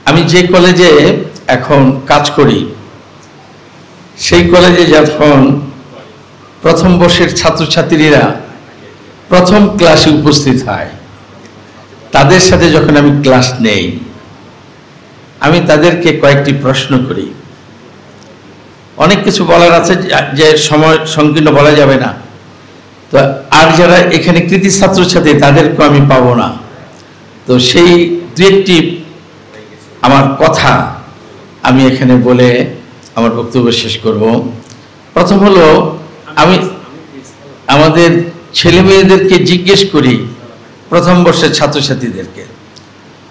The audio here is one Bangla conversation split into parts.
আমি যে কলেজে এখন কাজ করি সেই কলেজে যখন প্রথম বর্ষের ছাত্রছাত্রীরা প্রথম ক্লাসে উপস্থিত হয়, তাদের সাথে যখন আমি ক্লাস নেই, আমি তাদেরকে কয়েকটি প্রশ্ন করি। অনেক কিছু বলার আছে যে সময় সংকীর্ণ বলা যাবে না, তো আর যারা এখানে কৃতি ছাত্রছাত্রী তাদেরকে আমি পাবো না, তো সেই দু একটি আমার কথা আমি এখানে বলে আমার বক্তব্য শেষ করব। প্রথম হলো, আমি আমাদের ছেলে মেয়েদেরকে জিজ্ঞেস করি, প্রথম বর্ষের ছাত্রছাত্রীদেরকে,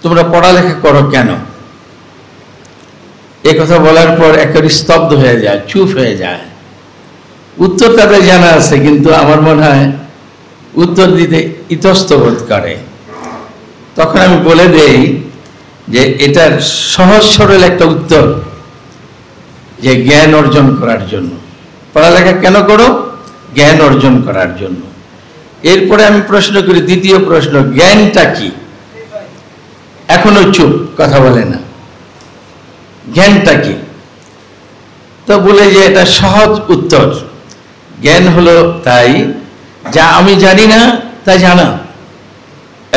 তোমরা পড়ালেখা করো কেন? এ কথা বলার পর একেবারে স্তব্ধ হয়ে যায়, চুপ হয়ে যায়। উত্তর তাদের জানা আছে, কিন্তু আমার মনে হয় উত্তর দিতে ইতস্ত বোধ করে। তখন আমি বলে দেই যে এটার সহজ সরল একটা উত্তর, যে জ্ঞান অর্জন করার জন্য। পড়ালেখা কেন করো? জ্ঞান অর্জন করার জন্য। এরপরে আমি প্রশ্ন করি, দ্বিতীয় প্রশ্ন, জ্ঞানটা কি? এখনো চুপ, কথা বলে না। জ্ঞানটা কি? তো বলে যে এটা সহজ উত্তর, জ্ঞান হলো তাই যা আমি জানি না তা জানা,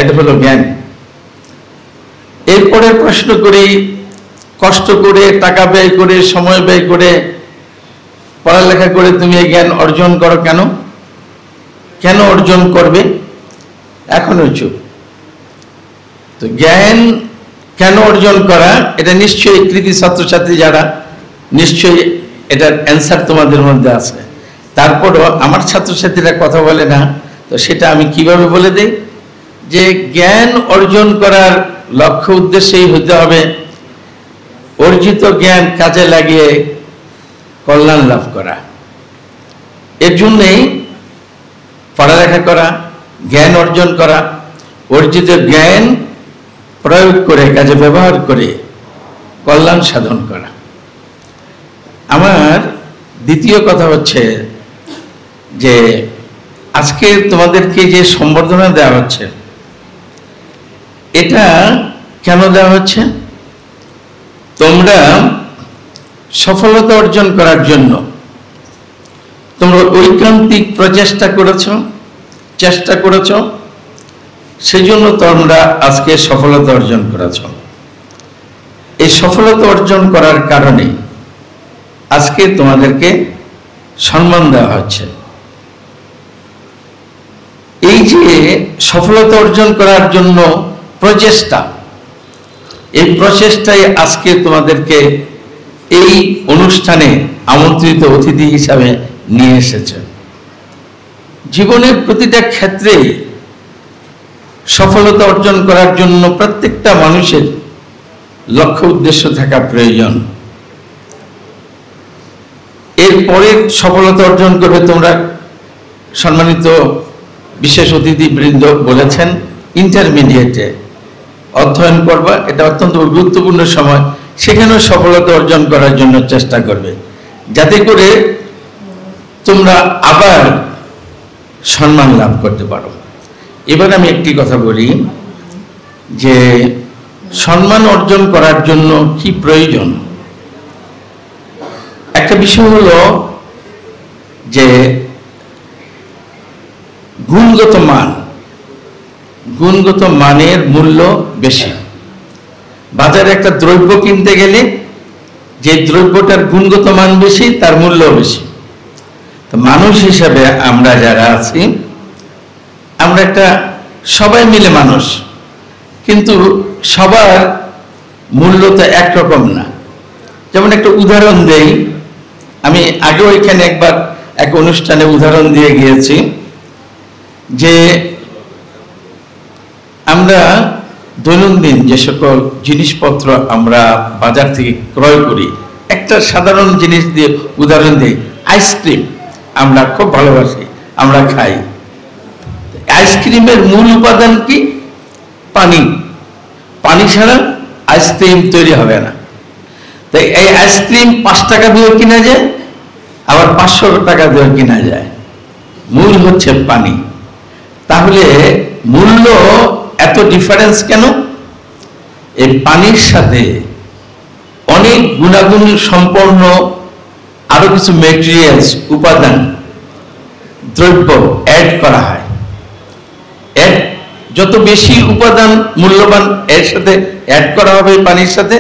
এটা হলো জ্ঞান। এরপরে প্রশ্ন করি, কষ্ট করে, টাকা ব্যয় করে, সময় ব্যয় করে, পড়ালেখা করে তুমি এই জ্ঞান অর্জন করো কেন? কেন অর্জন করবে? এখনো চুপ। তো জ্ঞান কেন অর্জন করা, এটা নিশ্চয়ই কৃতি ছাত্রছাত্রী যারা, নিশ্চয়ই এটার অ্যান্সার তোমাদের মধ্যে আছে। তারপরও আমার ছাত্রছাত্রীরা কথা বলে না, তো সেটা আমি কিভাবে বলে দেই, যে জ্ঞান অর্জন করার লক্ষ্য উদ্দেশ্যেই হতে হবে অর্জিত জ্ঞান কাজে লাগিয়ে কল্যাণ লাভ করা। এর জন্যেই পড়ালেখা করা, জ্ঞান অর্জন করা, অর্জিত জ্ঞান প্রয়োগ করে, কাজে ব্যবহার করে কল্যাণ সাধন করা। আমার দ্বিতীয় কথা হচ্ছে যে আজকে তোমাদেরকে যে সম্বর্ধনা দেওয়া হচ্ছে, এটা কেন দেওয়া হচ্ছে? তোমরা সফলতা অর্জন করার জন্য তোমরা ঐকান্তিক প্রচেষ্টা করেছ, সেই জন্য তোমরা আজকে সফলতা অর্জন করেছ। এই সফলতা অর্জন করার কারণে আজকে তোমাদেরকে সম্মান দেওয়া হচ্ছে। এই যে সফলতা অর্জন করার জন্য প্রচেষ্টা, এই প্রচেষ্টায় আজকে তোমাদেরকে এই অনুষ্ঠানে আমন্ত্রিত অতিথি হিসাবে নিয়ে এসেছে। জীবনের প্রতিটা ক্ষেত্রে সফলতা অর্জন করার জন্য প্রত্যেকটা মানুষের লক্ষ্য উদ্দেশ্য থাকা প্রয়োজন। এরপরে সফলতা অর্জন করবে তোমরা, সম্মানিত বিশেষ অতিথিবৃন্দ বলেছেন, ইন্টারমিডিয়েটে অধ্যয়ন করবা, এটা অত্যন্ত গুরুত্বপূর্ণ সময়। সেখানেও সফলতা অর্জন করার জন্য চেষ্টা করবে, যাতে করে তোমরা আবার সম্মান লাভ করতে পারো। এবার আমি একটি কথা বলি, যে সম্মান অর্জন করার জন্য কি প্রয়োজন। একটা বিষয় হলো যে গুণগত মানের মূল্য বেশি। বাজারে একটা দ্রব্য কিনতে গেলে যে দ্রব্যটার গুণগত মান বেশি, তার মূল্য বেশি। তো মানুষ হিসেবে আমরা যারা আছি, আমরা একটা সবাই মিলে মানুষ, কিন্তু সবার মূল্য তো একরকম না। যেমন একটা উদাহরণ দেই, আমি আগেও এখানে একবার এক অনুষ্ঠানে উদাহরণ দিয়ে গিয়েছি, যে আমরা দৈনন্দিন যে সকল জিনিসপত্র আমরা বাজার থেকে ক্রয় করি, একটা সাধারণ জিনিস দিয়ে উদাহরণ দিই, আইসক্রিম আমরা খুব ভালোবাসি, আমরা খাই। আইসক্রিমের মূল উপাদান কি? পানি। পানি ছাড়া আইসক্রিম তৈরি হবে না। তাই এই আইসক্রিম 5 টাকা দিয়েও কিনা যায়, আবার 500 টাকা দিয়েও কিনা যায়। মূল হচ্ছে পানি। তাহলে মূল্য এত ডিফারেন্স কেন? এই পানির সাথে অনেক গুণাগুণ সম্পন্ন আরো কিছু ম্যাটেরিয়ালস, উপাদান, দ্রব্য অ্যাড করা হয়। যত বেশি উপাদান মূল্যবান এর সাথে অ্যাড করা হবে পানির সাথে,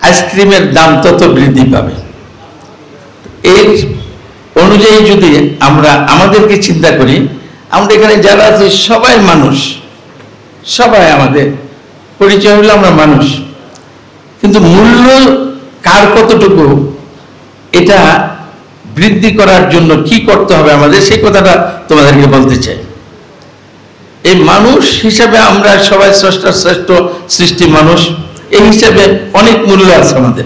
আইসক্রিমের দাম তত বৃদ্ধি পাবে। এর অনুযায়ী যদি আমরা আমাদেরকে চিন্তা করি, আমরা এখানে যারা আছি সবাই মানুষ, সবাই আমাদের পরিচয় হলো আমরা মানুষ, কিন্তু মূল্য কার কতটুকু এটা বৃদ্ধি করার জন্য কি করতে হবে আমাদের, সেই কথাটা তোমাদেরকে বলতে চাই। এই মানুষ হিসাবে আমরা সবাই স্রষ্টার শ্রেষ্ঠ সৃষ্টি মানুষ, এই হিসাবে অনেক মূল্য আছে আমাদের,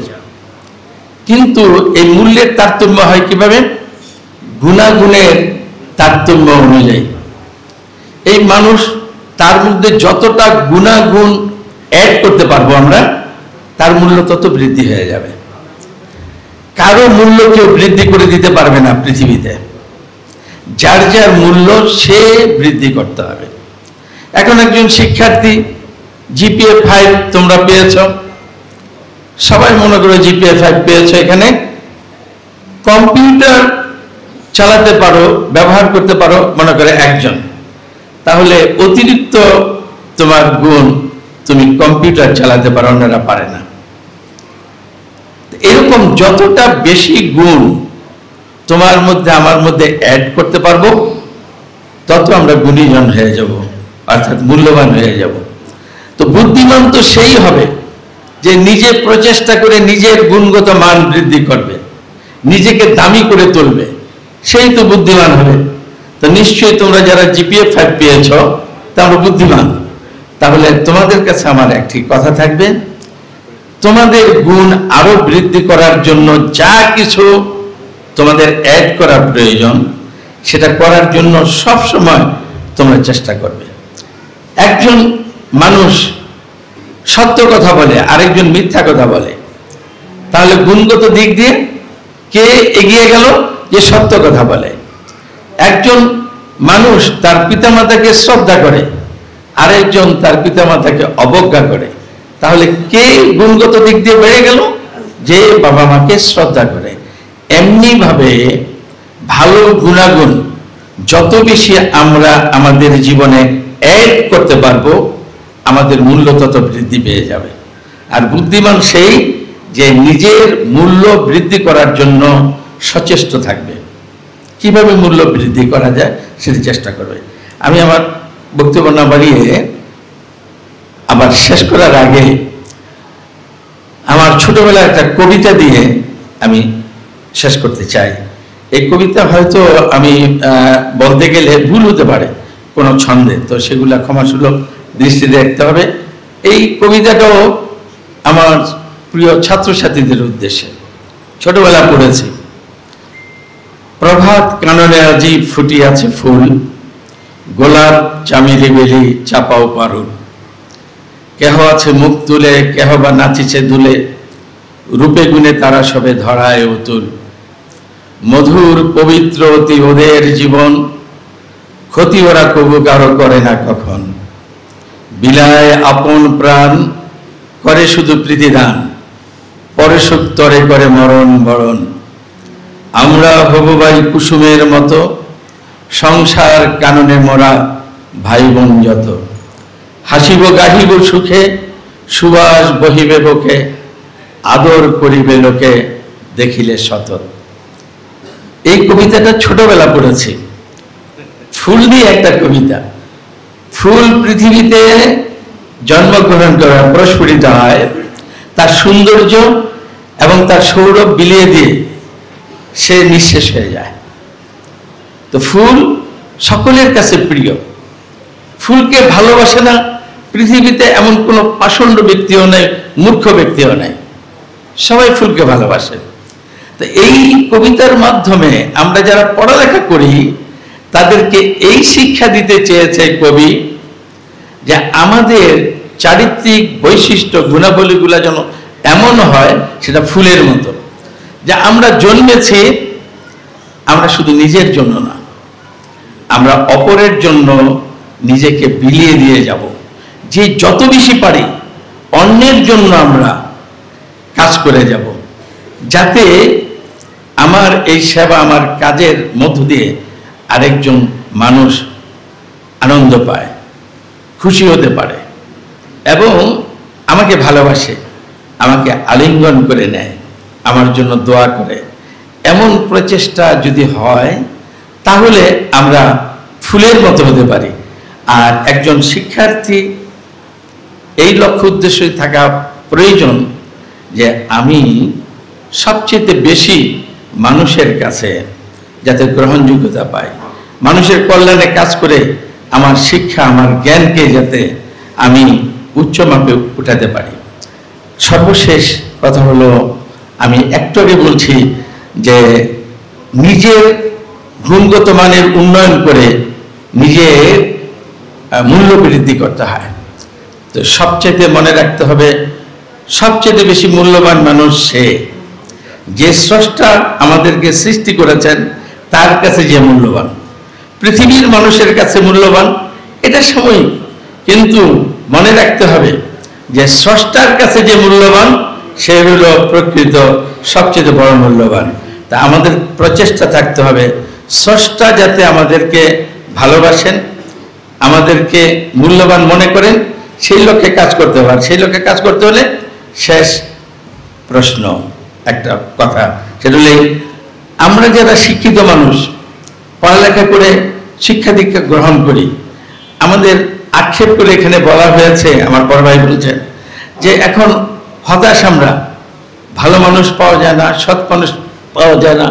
কিন্তু এই মূল্যের তারতম্য হয় কিভাবে? গুণাগুণের তারতম্য অনুযায়ী। এই মানুষ, তার মধ্যে যতটা গুণাগুণ অ্যাড করতে পারবো আমরা, তার মূল্য তত বৃদ্ধি হয়ে যাবে। কারো মূল্য কেউ বৃদ্ধি করে দিতে পারবে না পৃথিবীতে, যার যার মূল্য সে বৃদ্ধি করতে হবে। এখন একজন শিক্ষার্থী জিপিএ 5 তোমরা পেয়েছ, সবাই মনে করো জিপিএ 5 পেয়েছ, এখানে কম্পিউটার চালাতে পারো, ব্যবহার করতে পারো মনে করে একজন, তাহলে অতিরিক্ত তোমার গুণ, তুমি কম্পিউটার চালাতে পারো, অন্যরা পারে না। এরকম যতটা বেশি গুণ তোমার মধ্যে আমার মধ্যে অ্যাড করতে পারবো, তত আমরা গুণীজন হয়ে যাব, অর্থাৎ মূল্যবান হয়ে যাব। তো বুদ্ধিমান তো সেই হবে যে নিজে প্রচেষ্টা করে নিজের গুণগত মান বৃদ্ধি করবে, নিজেকে দামি করে তুলবে, সেই তো বুদ্ধিমান হবে। তো নিশ্চয়ই তোমরা যারা জিপিএ 5 পেয়েছ তোমরা বুদ্ধিমান। তাহলে তোমাদের কাছে আমার একটি কথা থাকবে, তোমাদের গুণ আরো বৃদ্ধি করার জন্য যা কিছু তোমাদের অ্যাড করা প্রয়োজন, সেটা করার জন্য সব সময় তোমরা চেষ্টা করবে। একজন মানুষ সত্য কথা বলে, আরেকজন মিথ্যা কথা বলে, তাহলে গুণগত দিক দিয়ে কে এগিয়ে গেল? যে সত্য কথা বলে। একজন মানুষ তার পিতামাতাকে শ্রদ্ধা করে, আরেকজন তার পিতামাতাকে অবজ্ঞা করে, তাহলে কে গুণগত দিক দিয়ে বেড়ে গেল? যে বাবা মাকে শ্রদ্ধা করে। এমনি ভাবে ভালো গুণাগুণ যত বেশি আমরা আমাদের জীবনে অ্যাড করতে পারবো, আমাদের মূল্য তত বৃদ্ধি পেয়ে যাবে। আর বুদ্ধিমান সেই যে নিজের মূল্য বৃদ্ধি করার জন্য সচেষ্ট থাকবে, কিভাবে মূল্য বৃদ্ধি করা যায় সেটি চেষ্টা করবে। আমি আমার বক্তব্য না বাড়িয়ে আবার শেষ করার আগে আমার ছোটবেলার একটা কবিতা দিয়ে আমি শেষ করতে চাই। এই কবিতা হয়তো আমি বলতে গেলে ভুল হতে পারে কোনো ছন্দে, তো সেগুলা ক্ষমাসুলভ দৃষ্টিতে দেখতে হবে। এই কবিতাটাও আমার প্রিয় ছাত্রছাত্রীদের উদ্দেশ্যে, ছোটবেলা পড়েছি। প্রভাত কাননে আজি ফুটিয়াছে ফুল, গোলাপ চামেলি বেলি চাপাও পারুল। কেহ আছে মুখ তুলে, কেহ বা নাচিছে দুলে, রূপে গুণে তারা সবে ধরায় অতুল। মধুর পবিত্র অতি ওদের জীবন, ক্ষতি ওরা কবু কারো করে না কখন। বিলায় আপন প্রাণ, করে শুধু প্রীতিদান, পরে সুখ তরে করে মরণ বরণ। আমরা হবু ভাই কুসুমের মতো, সংসার কাননে মোরা ভাই বোন যত। হাসিব গাহিব সুখে, সুবাস বহিবে বুকে, আদর করিবে লোকে দেখিলে সতত। এই কবিতাটা ছোটবেলা পড়েছি। ফুল নিয়ে একটা কবিতা। ফুল পৃথিবীতে জন্মগ্রহণ করে প্রস্ফুটিত হয়, তার সৌন্দর্য এবং তার সৌরভ বিলিয়ে দিয়ে সে নিঃশেষ হয়ে যায়। তো ফুল সকলের কাছে প্রিয়। ফুলকে ভালোবাসে না পৃথিবীতে এমন কোনো পাষণ্ড ব্যক্তিও নেই, মূর্খ ব্যক্তিও নেই, সবাই ফুলকে ভালোবাসে। তো এই কবিতার মাধ্যমে আমরা যারা পড়ালেখা করি তাদেরকে এই শিক্ষা দিতে চেয়েছে কবি যে আমাদের চারিত্রিক বৈশিষ্ট্য গুণাবলীগুলা যেন এমন হয় সেটা ফুলের মতো, যে আমরা জন্মেছি আমরা শুধু নিজের জন্য না, আমরা অপরের জন্য নিজেকে বিলিয়ে দিয়ে যাব। যে যত বেশি পারি অন্যের জন্য আমরা কাজ করে যাব, যাতে আমার এই সেবা, আমার কাজের মধ্য দিয়ে আরেকজন মানুষ আনন্দ পায়, খুশি হতে পারে এবং আমাকে ভালোবাসে, আমাকে আলিঙ্গন করে নেয়, আমার জন্য দোয়া করে। এমন প্রচেষ্টা যদি হয় তাহলে আমরা ফুলের মতো হতে পারি। আর একজন শিক্ষার্থী এই লক্ষ্য উদ্দেশ্যই থাকা প্রয়োজন যে আমি সবচেয়ে বেশি মানুষের কাছে যাতে গ্রহণযোগ্যতা পাই, মানুষের কল্যাণে কাজ করে আমার শিক্ষা, আমার জ্ঞানকে যাতে আমি উচ্চ মাপে উঠাতে পারি। সর্বশেষ কথা হলো, আমি একটু আগে বলছি যে নিজের গুণগত মানের উন্নয়ন করে নিজের মূল্য বৃদ্ধি করতে হয়। তো সবচেয়ে মনে রাখতে হবে, সবচেয়ে বেশি মূল্যবান মানুষ সে যে স্রষ্টা আমাদেরকে সৃষ্টি করেছেন, তার কাছে যে মূল্যবান। পৃথিবীর মানুষের কাছে মূল্যবান এটা সাময়িক, কিন্তু মনে রাখতে হবে যে স্রষ্টার কাছে যে মূল্যবান সে হলো প্রকৃত সবচেয়ে বড় মূল্যবান। তা আমাদের প্রচেষ্টা থাকতে হবে স্রষ্টা যাতে আমাদেরকে ভালোবাসেন, আমাদেরকে মূল্যবান মনে করেন, সেই লক্ষ্যে কাজ করতে হবে। সেই লক্ষ্যে কাজ করতে হলে শেষ প্রশ্ন একটা কথা, সেটা হলে আমরা যারা শিক্ষিত মানুষ, পড়ালেখা করে শিক্ষা দীক্ষা গ্রহণ করি, আমাদের আক্ষেপ করে এখানে বলা হয়েছে, আমার বড় ভাই বলছেন যে এখন হতাশ আমরা, ভালো মানুষ পাওয়া যায় না, সৎ মানুষ পাওয়া যায় না,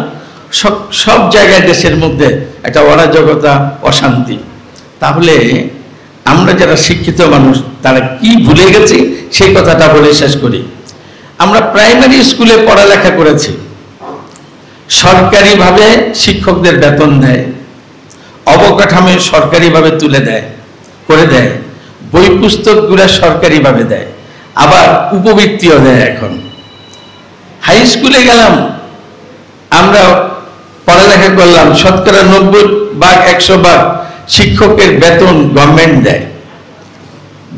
সব জায়গায় দেশের মধ্যে একটা অরাজকতা, অশান্তি। তাহলে আমরা যারা শিক্ষিত মানুষ তারা কি ভুলে গেছি সেই কথাটা বলে শেষ করি। আমরা প্রাইমারি স্কুলে পড়ালেখা করেছি, সরকারিভাবে শিক্ষকদের বেতন দেয়, অবকাঠামো সরকারিভাবে তুলে দেয়, করে দেয়, বই পুস্তকগুলো সরকারিভাবে দেয়, আবার উপবৃত্তিও দেয়। এখন হাই স্কুলে গেলাম, আমরা পড়ালেখা করলাম, শতকরা 90% শিক্ষকের বেতন গভর্নমেন্ট দেয়,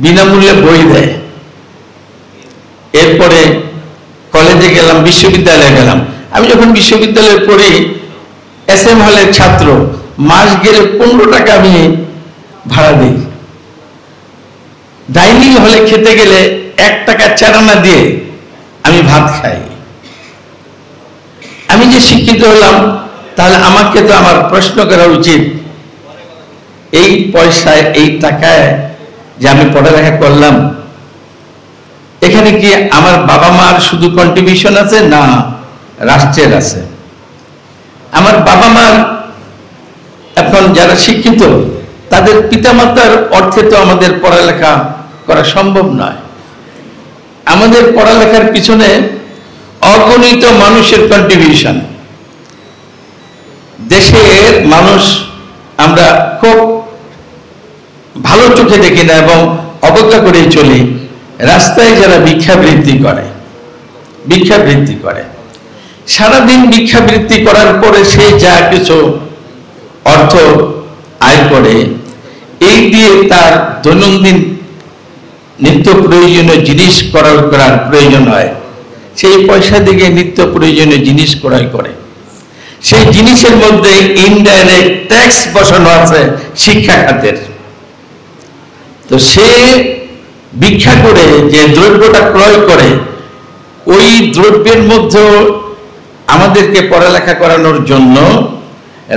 বিনামূল্যে বই দেয়। এরপরে কলেজে গেলাম, বিশ্ববিদ্যালয়ে গেলাম। আমি যখন বিশ্ববিদ্যালয়ে পড়ি, SM হলের ছাত্র, মাস গেলে 15 টাকা আমি ভাড়া দিই। ডাইনিং হলে খেতে গেলে 1 টাকা চারানা দিয়ে আমি ভাত খাই। আমি যে শিক্ষিত হলাম, তাহলে আমাকে তো আমার প্রশ্ন করা উচিত, এই পয়সায়, এই টাকায় যে আমি পড়ালেখা করলাম, এখানে কি আমার বাবা মার শুধু কন্ট্রিবিউশন আছে? না, রাষ্ট্রের আছে। আমার বাবা মার এখন যারা শিক্ষিত, তাদের পিতামাতার অর্থে তো আমাদের পড়ালেখা করা সম্ভব নয়। আমাদের পড়ালেখার পিছনে অগণিত মানুষের কন্ট্রিবিউশন। দেশের মানুষ আমরা খুব ভালো চোখে দেখি না এবং অবজ্ঞা করেই চলি। রাস্তায় যারা ভিক্ষাবৃত্তি করে, সারাদিন ভিক্ষাবৃত্তি করার পরে সে যা কিছু অর্থ আয় করে, এই দিয়ে তার দৈনন্দিন নিত্য প্রয়োজনীয় জিনিস করার প্রয়োজন হয়, সেই পয়সা দিয়ে নিত্য প্রয়োজনীয় জিনিস ক্রয় করে। সেই জিনিসের মধ্যে ইনডাইরেক্ট ট্যাক্স বসানো আছে শিক্ষা খাতের। তো সে ভিক্ষা করে যে দ্রব্যটা ক্রয় করে, ওই দ্রব্যের মধ্যে আমাদেরকে পড়ালেখা করানোর জন্য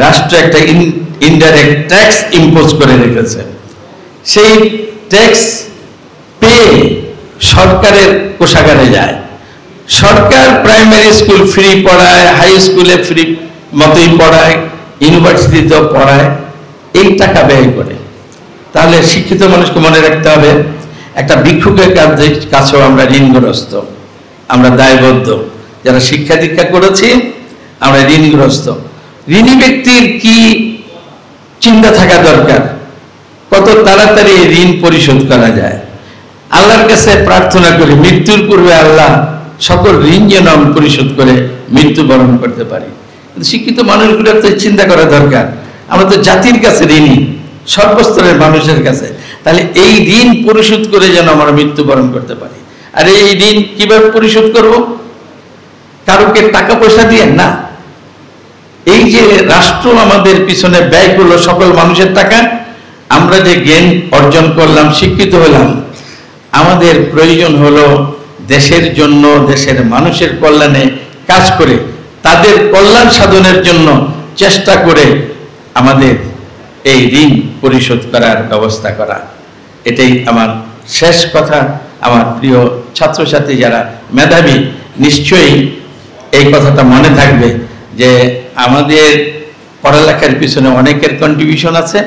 রাষ্ট্র একটা ইনডাইরেক্ট ট্যাক্স ইম্পোজ করে রেখেছে। সেই ট্যাক্স পেয়ে সরকারের কোষাগারে যায়। সরকার প্রাইমারি স্কুল ফ্রি পড়ায়, হাই স্কুলে ফ্রি মতোই পড়ায়, ইউনিভার্সিটিতেও পড়ায়, এই টাকা ব্যয় করে। তাহলে শিক্ষিত মানুষকে মনে রাখতে হবে, একটা ভিক্ষুকের কাছেও আমরা ঋণগ্রস্ত, আমরা দায়বদ্ধ। যারা শিক্ষা দীক্ষা করেছি আমরা ঋণগ্রস্ত। ঋণী ব্যক্তির কি চিন্তা থাকা দরকার, কত তাড়াতাড়ি ঋণ পরিশোধ করা যায়। আল্লাহর কাছে প্রার্থনা করি মৃত্যুর পূর্বে আল্লাহ সকল ঋণ যেন আমি পরিশোধ করে মৃত্যুবরণ করতে পারি। শিক্ষিত মানুষগুলোর তো চিন্তা করা দরকার, আমরা তো জাতির কাছে ঋণী, সর্বস্তরের মানুষের কাছে। তাহলে এই ঋণ পরিশোধ করে যেন আমরা মৃত্যুবরণ করতে পারি। আর এই ঋণ কিভাবে পরিশোধ করব? কারোকে টাকা পয়সা দিয়ে না, এই যে রাষ্ট্র আমাদের পিছনে ব্যয় করলো সকল মানুষের টাকা, আমরা যে জ্ঞান অর্জন করলাম, শিক্ষিত হলাম, আমাদের প্রয়োজন হলো দেশের জন্য, দেশের মানুষের কল্যাণে কাজ করে তাদের কল্যাণ সাধনের জন্য চেষ্টা করে আমাদের এই ঋণ পরিশোধ করার ব্যবস্থা করা। এটাই আমার শেষ কথা। আমার প্রিয় ছাত্রছাত্রী যারা মেধাবী, নিশ্চয়ই এই কথাটা মনে থাকবে যে আমাদের পড়ালেখার পিছনে অনেকের কন্ট্রিবিউশন আছে।